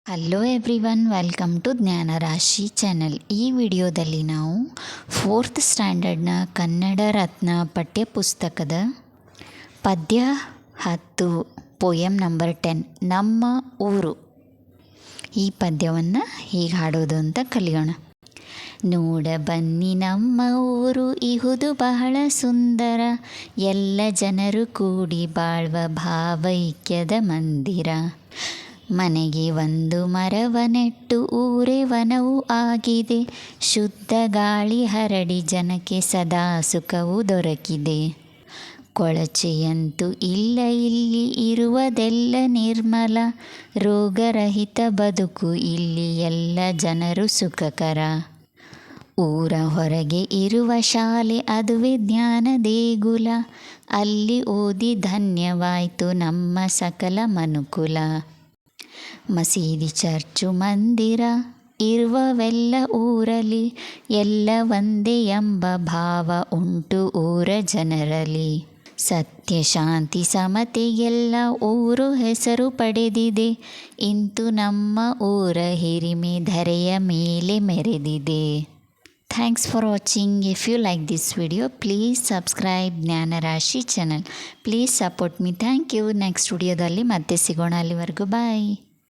Hello everyone, welcome to Jnanarashi channel. ಈ ವಿಡಿಯೋದಲ್ಲಿ ನಾವು 4th ಸ್ಟ್ಯಾಂಡರ್ಡ್ನ ಕನ್ನಡ ರತ್ನ ಪಠ್ಯಪುಸ್ತಕದ ಪದ್ಯ 10 ಪೋಯಮ್ ನಂಬರ್ 10 ನಮ್ಮ ಊರು, ಈ ಪದ್ಯವನ್ನು ಹೀಗೆ ಹಾಡೋದು ಅಂತ ಕಲಿಯೋಣ. ನೋಡ ಬನ್ನಿ ನಮ್ಮ ಊರು ಇಹುದು ಬಹಳ ಸುಂದರ, ಎಲ್ಲ ಜನರು ಕೂಡಿ ಬಾಳ್ವ ಭಾವೈಕ್ಯದ ಮಂದಿರ. ಮನೆಗೆ ಒಂದು ಮರವ ನೆಟ್ಟು ಊರೇ ವನವೂ ಆಗಿದೆ, ಶುದ್ಧ ಗಾಳಿ ಹರಡಿ ಜನಕ್ಕೆ ಸದಾ ಸುಖವೂ ದೊರಕಿದೆ. ಕೊಳಚೆಯಂತೂ ಇಲ್ಲ ಇಲ್ಲಿ ಇರುವುದೆಲ್ಲ ನಿರ್ಮಲ, ರೋಗರಹಿತ ಬದುಕು ಇಲ್ಲಿ ಎಲ್ಲ ಜನರು ಸುಖಕರ. ಊರ ಹೊರಗೆ ಇರುವ ಶಾಲೆ ಅದುವೇ ಜ್ಞಾನ ದೇಗುಲ, ಅಲ್ಲಿ ಓದಿ ಧನ್ಯವಾಯಿತು ನಮ್ಮ ಸಕಲ ಮನುಕುಲ. ಮಸೀದಿ ಚರ್ಚು ಮಂದಿರ ಇರುವವೆಲ್ಲ ಊರಲ್ಲಿ, ಎಲ್ಲ ಒಂದೇ ಎಂಬ ಭಾವ ಉಂಟು ಊರ ಜನರಲ್ಲಿ. ಸತ್ಯ ಶಾಂತಿ ಸಮತೆಗೆಲ್ಲ ಊರು ಹೆಸರು ಪಡೆದಿದೆ, ಇಂತು ನಮ್ಮ ಊರ ಹಿರಿಮೆ ಧರೆಯ ಮೇಲೆ ಮೆರೆದಿದೆ. Thanks for watching. If you like this video please subscribe Jnanarashi channel. Please support me. Thank you. Next ವಿಡಿಯೋದಲ್ಲಿ ಮತ್ತೆ ಸಿಗೋಣ. ಅಲ್ಲಿವರೆಗೂ ಬಾಯ್.